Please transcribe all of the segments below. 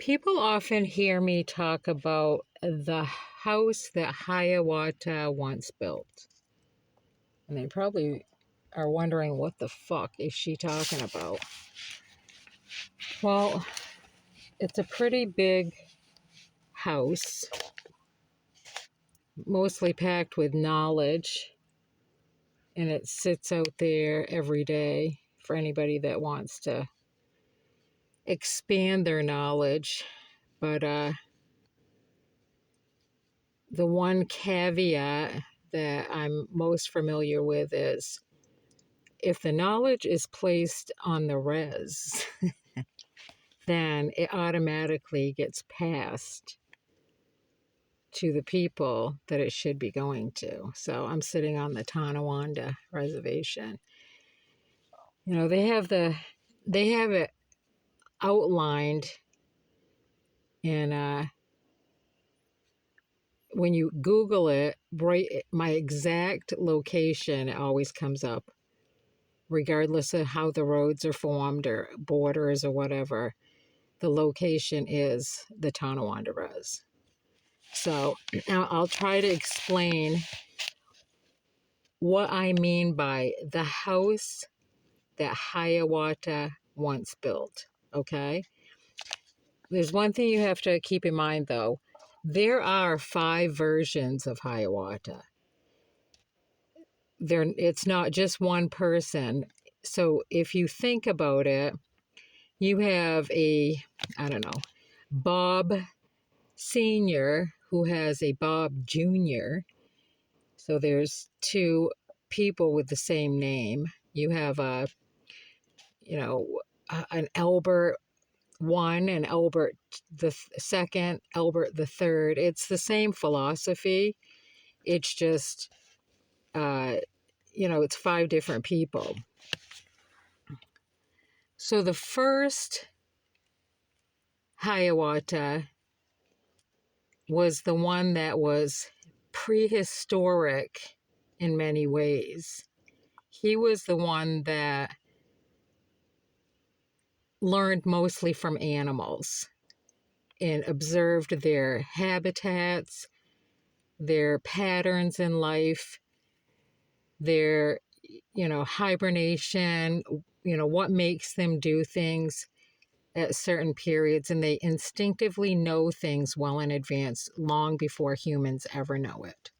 People often hear me talk about the house that Hiawatha once built. And they probably are wondering what the fuck is she talking about? Well, it's a pretty big house, mostly packed with knowledge, and it sits out there every day for anybody that wants to expand their knowledge. But the one caveat that I'm most familiar with is if the knowledge is placed on the res, then it automatically gets passed to the people that it should be going to. So I'm sitting on the Tonawanda reservation. You know, they have it outlined in when you Google it, right, my exact location always comes up, regardless of how the roads are formed or borders or whatever. The location is the Tonawanda Res. So I'll try to explain what I mean by the house that Hiawatha once built, okay? There's one thing you have to keep in mind, though. There are 5 versions of Hiawatha. It's not just one person. So if you think about it, you have I don't know, Bob Sr., who has a Bob Jr. So there's 2 people with the same name. You have an Albert one and Albert the second, Albert the third. It's the same philosophy. It's just, it's 5 different people. So the first Hiawatha was the one that was prehistoric in many ways. He was the one that learned mostly from animals and observed their habitats, their patterns in life, their, hibernation, what makes them do things at certain periods. And they instinctively know things well in advance, long before humans ever know it.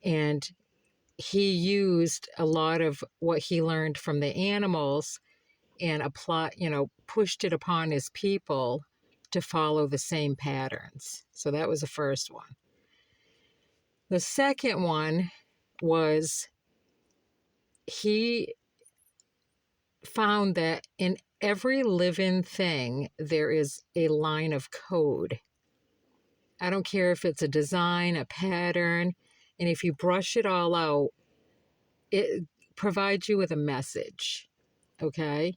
And he used a lot of what he learned from the animals and pushed it upon his people to follow the same patterns. So that was the first one. The second one was he found that in every living thing, there is a line of code. I don't care if it's a design, a pattern, and if you brush it all out, it provides you with a message, okay?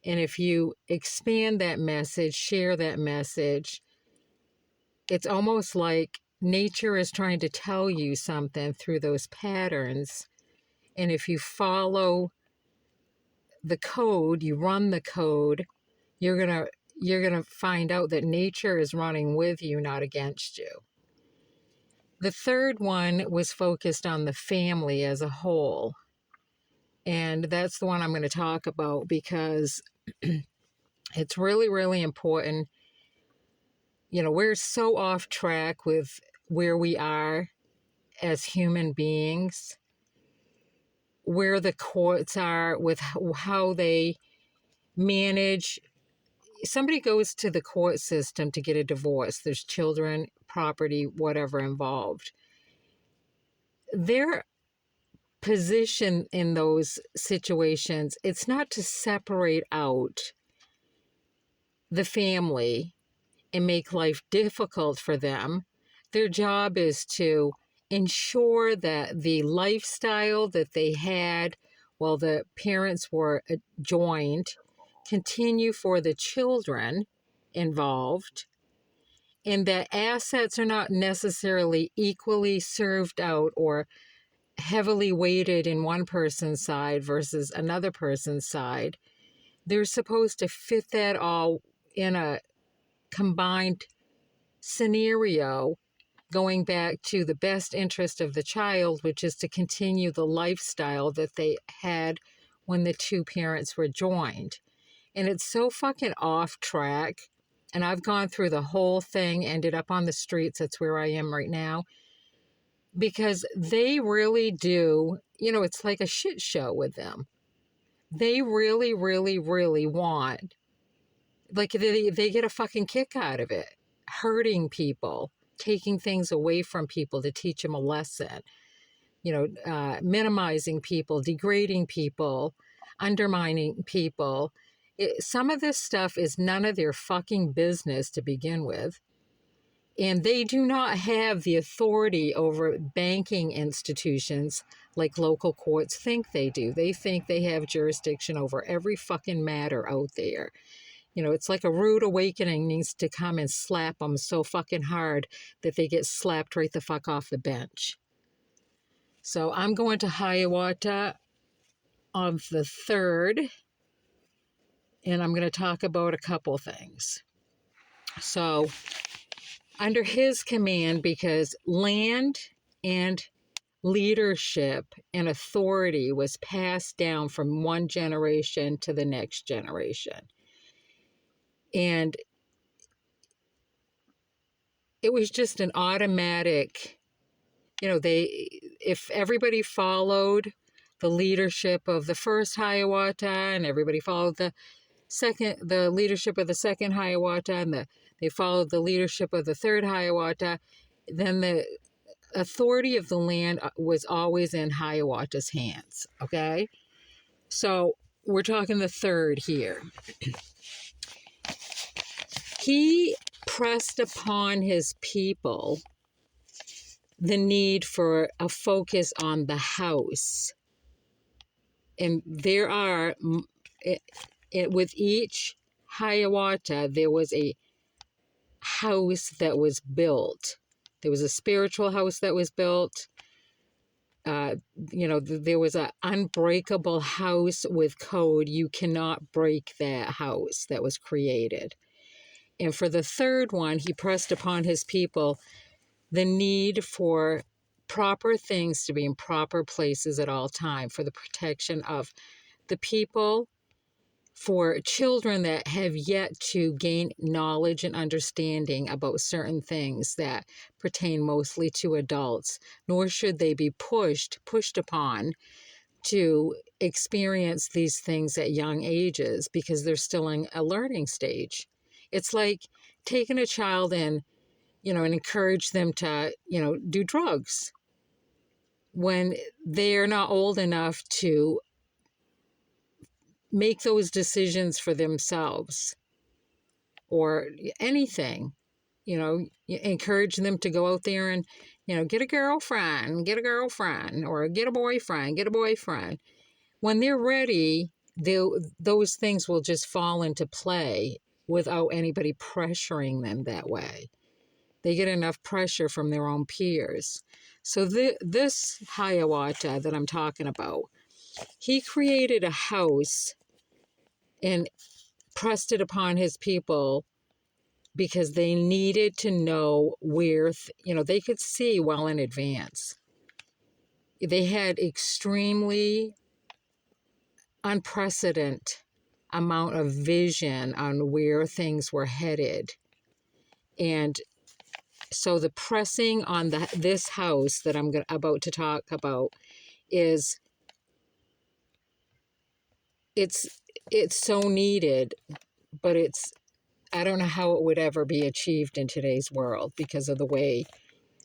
And if you expand that message, share that message, it's almost like nature is trying to tell you something through those patterns. And if you follow the code, you run the code, you're gonna find out that nature is running with you, not against you. The third one was focused on the family as a whole. And that's the one I'm going to talk about because it's really, really important. We're so off track with where we are as human beings, where the courts are with how they manage. Somebody goes to the court system to get a divorce. There's children, property, whatever involved. Their position in those situations, it's not to separate out the family and make life difficult for them. Their job is to ensure that the lifestyle that they had while the parents were joined continue for the children involved, and that assets are not necessarily equally served out or heavily weighted in one person's side versus another person's side. They're supposed to fit that all in a combined scenario going back to the best interest of the child, which is to continue the lifestyle that they had when the two parents were joined. And it's so fucking off track. And I've gone through the whole thing, ended up on the streets. That's where I am right now. Because they really do, it's like a shit show with them. They really, really, really want, like, they get a fucking kick out of it. Hurting people, taking things away from people to teach them a lesson, minimizing people, degrading people, undermining people. Some of this stuff is none of their fucking business to begin with. And they do not have the authority over banking institutions like local courts think they do. They think they have jurisdiction over every fucking matter out there. It's like a rude awakening needs to come and slap them so fucking hard that they get slapped right the fuck off the bench. So I'm going to Hiawatha on the 3rd, and I'm going to talk about a couple things. So under his command, because land and leadership and authority was passed down from one generation to the next generation. And it was just an automatic, if everybody followed the leadership of the first Hiawatha and everybody followed the leadership of the second Hiawatha, and they followed the leadership of the third Hiawatha, then the authority of the land was always in Hiawatha's hands, okay? So we're talking the 3rd here. He pressed upon his people the need for a focus on the house. And there are, with each Hiawatha, there was a house that was built. There was a spiritual house that was built. There was an unbreakable house with code. You cannot break that house that was created. And for the 3rd one, he pressed upon his people the need for proper things to be in proper places at all time, for the protection of the people, for children that have yet to gain knowledge and understanding about certain things that pertain mostly to adults, nor should they be pushed upon to experience these things at young ages because they're still in a learning stage. It's like taking a child and encourage them to, do drugs when they're not old enough to make those decisions for themselves or anything. You encourage them to go out there and, get a girlfriend, or get a boyfriend. When they're ready, those things will just fall into play without anybody pressuring them that way. They get enough pressure from their own peers. So this Hiawatha that I'm talking about, he created a house and pressed it upon his people because they needed to know where, they could see well in advance. They had extremely unprecedented amount of vision on where things were headed. And so the pressing on this house that I'm about to talk about is it's so needed, but I don't know how it would ever be achieved in today's world because of the way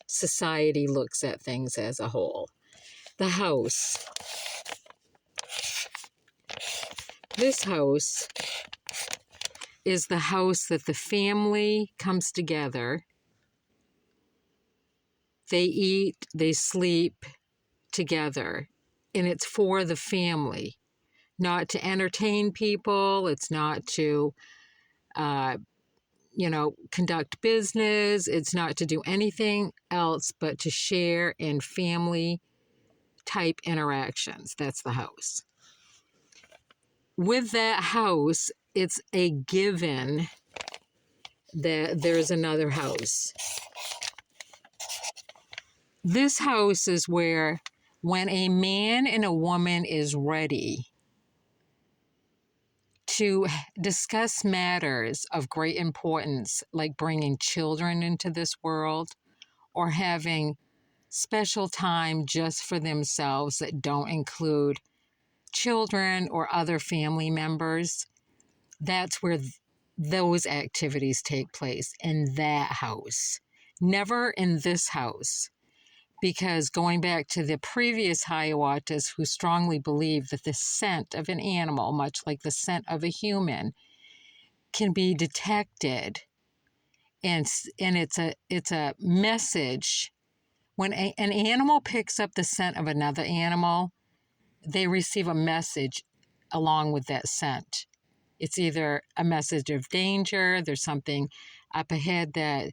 society looks at things as a whole. The house. This house is the house that the family comes together. They eat, they sleep together, and it's for the family, not to entertain people. It's not to, conduct business. It's not to do anything else but to share in family type interactions. That's the house. With that house, it's a given that there's another house. This house is where, when a man and a woman is ready to discuss matters of great importance, like bringing children into this world or having special time just for themselves that don't include children or other family members, that's where those activities take place, in that house. Never in this house. Because going back to the previous Hiawattas who strongly believe that the scent of an animal, much like the scent of a human, can be detected, and it's a message. When an animal picks up the scent of another animal, they receive a message along with that scent. It's either a message of danger, there's something up ahead that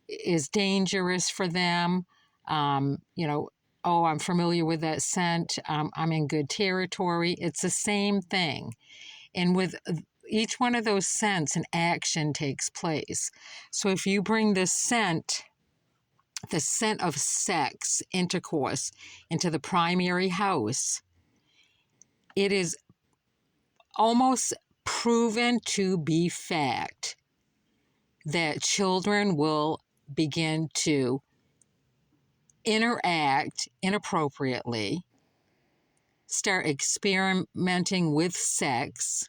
is dangerous for them. Oh, I'm familiar with that scent. I'm in good territory. It's the same thing. And with each one of those scents, an action takes place. So if you bring the scent of sex, intercourse, into the primary house, it is almost proven to be fact that children will begin to interact inappropriately, start experimenting with sex,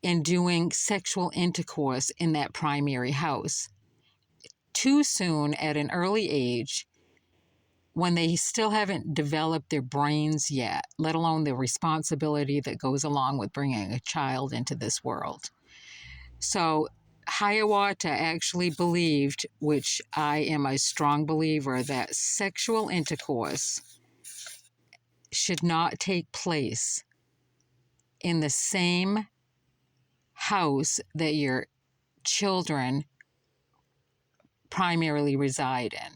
and doing sexual intercourse in that primary house too soon at an early age, when they still haven't developed their brains yet, let alone the responsibility that goes along with bringing a child into this world. So Hiawatha actually believed, which I am a strong believer, that sexual intercourse should not take place in the same house that your children primarily reside in.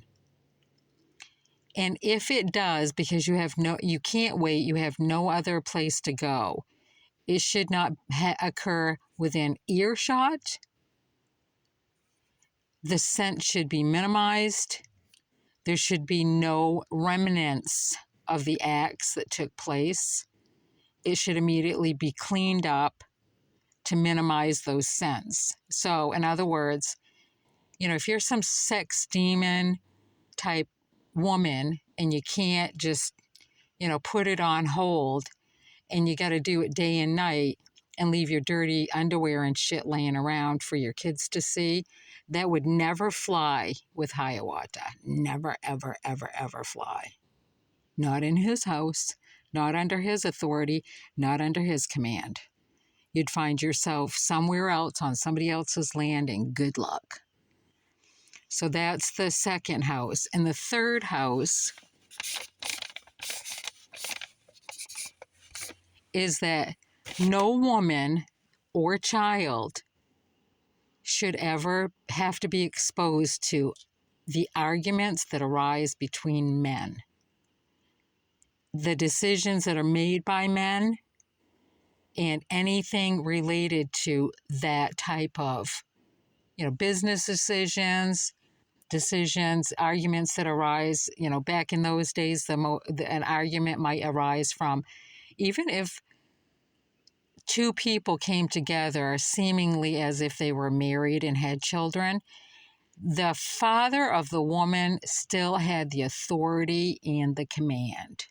And if it does, because you can't wait, you have no other place to go, it should not occur within earshot. The scent should be minimized. There should be no remnants of the acts that took place. It should immediately be cleaned up to minimize those scents. So, in other words, if you're some sex demon type woman and you can't just, put it on hold, and you got to do it day and night and leave your dirty underwear and shit laying around for your kids to see, that would never fly with Hiawatha. Never, ever, ever, ever fly. Not in his house, not under his authority, not under his command. You'd find yourself somewhere else on somebody else's land, and good luck. So that's the second house. And the third house is that no woman or child should ever have to be exposed to the arguments that arise between men. The decisions that are made by men, and anything related to that type of, business decisions, arguments that arise, back in those days, an argument might arise from, even if two people came together seemingly as if they were married and had children, the father of the woman still had the authority and the command.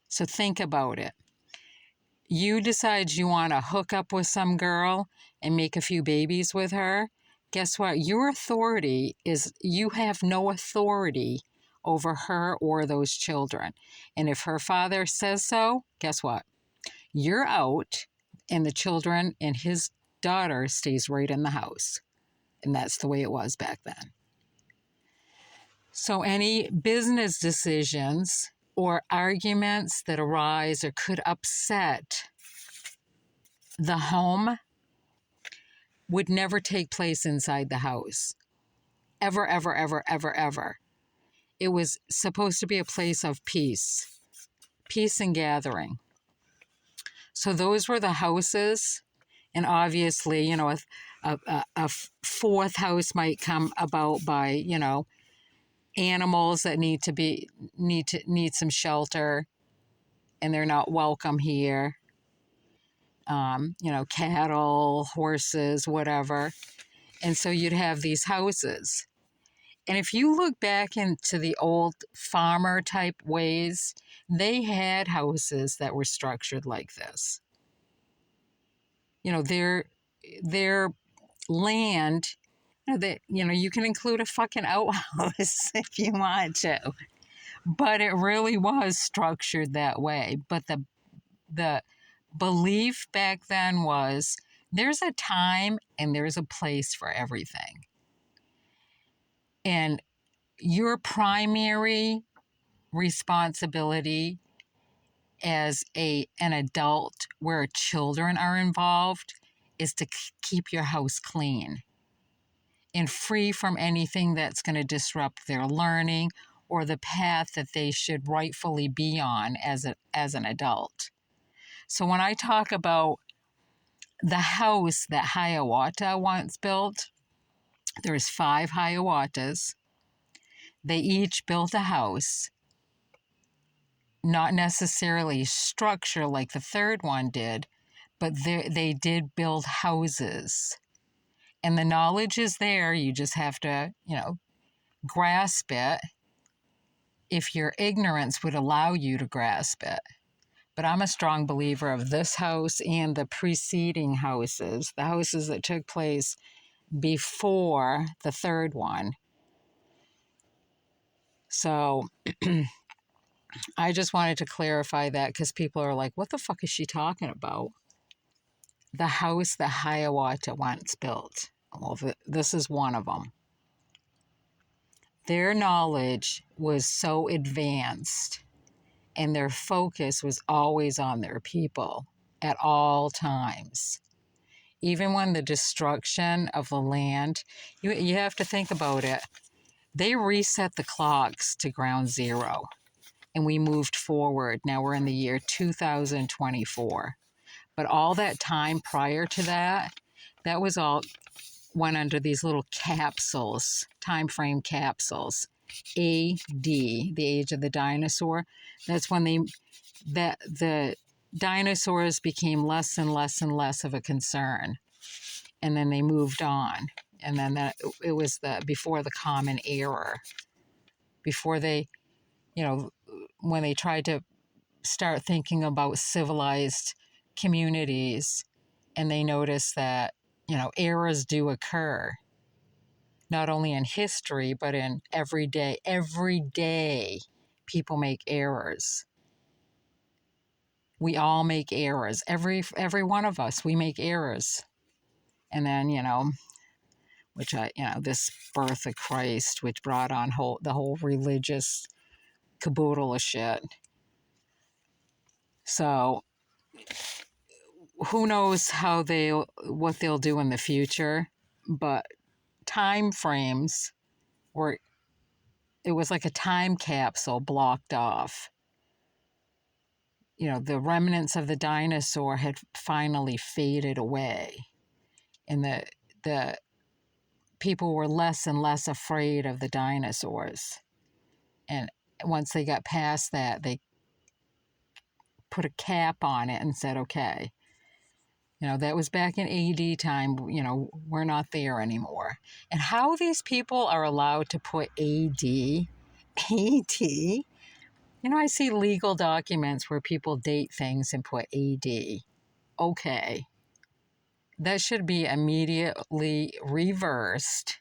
So think about it. You decide you want to hook up with some girl and make a few babies with her. Guess what? Your authority is, you have no authority over her or those children. And if her father says so, guess what? You're out, and the children and his daughter stays right in the house. And that's the way it was back then. So any business decisions or arguments that arise or could upset the home would never take place inside the house. Ever, ever, ever, ever, ever. It was supposed to be a place of peace and gathering. So those were the houses And obviously, a fourth house might come about by, animals that need some shelter, and they're not welcome here. Cattle, horses, whatever. And so you'd have these houses. And if you look back into the old farmer type ways, they had houses that were structured like this. Their land, you can include a fucking outhouse if you want to. But it really was structured that way. But the belief back then was there's a time and there's a place for everything. And your primary responsibility as an adult where children are involved is to keep your house clean and free from anything that's going to disrupt their learning or the path that they should rightfully be on as an adult. So when I talk about the house that Hiawatha once built, there's 5 Hiawathas. They each built a house, not necessarily structure like the third one did, but they did build houses. And the knowledge is there. You just have to, grasp it if your ignorance would allow you to grasp it. But I'm a strong believer of this house and the preceding houses, the houses that took place before the third one. So I just wanted to clarify that because people are like, what the fuck is she talking about? The house that Hiawatha once built. Well, this is one of them. Their knowledge was so advanced and their focus was always on their people at all times. Even when the destruction of the land, you have to think about it. They reset the clocks to ground zero and we moved forward. Now we're in the year 2024. But all that time prior to that, that was all went under these little capsules, time frame capsules. AD, the age of the dinosaur. That's when the dinosaurs became less and less and less of a concern. And then they moved on. And then it was before the common era. Before they, when they tried to start thinking about civilized communities, and they noticed that, errors do occur, not only in history, but in every day. Every day, people make errors. We all make errors. Every one of us, we make errors. And then, this birth of Christ, which brought on the whole religious caboodle of shit. So who knows what they'll do in the future, but time frames it was like a time capsule blocked off. The remnants of the dinosaur had finally faded away, and the people were less and less afraid of the dinosaurs. And once they got past that, they put a cap on it and said, okay, that was back in AD time, we're not there anymore. And how these people are allowed to put AD, I see legal documents where people date things and put AD. Okay. That should be immediately reversed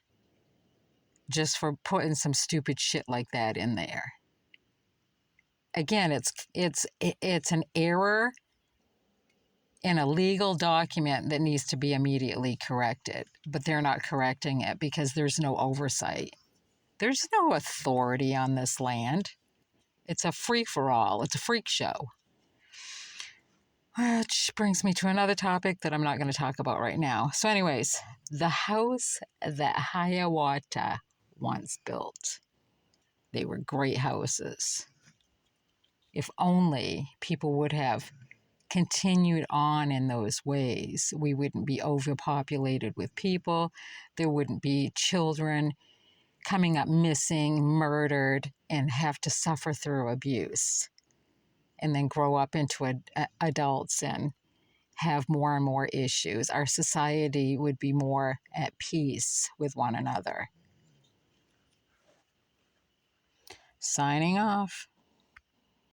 just for putting some stupid shit like that in there. Again, it's an error in a legal document that needs to be immediately corrected, but they're not correcting it because there's no oversight. There's no authority on this land. It's a free-for-all. It's a freak show. Which brings me to another topic that I'm not going to talk about right now. So anyways, the house that Hiawatha once built. They were great houses. If only people would have continued on in those ways. We wouldn't be overpopulated with people. There wouldn't be children coming up missing, murdered, and have to suffer through abuse and then grow up into adults and have more and more issues. Our society would be more at peace with one another. Signing off.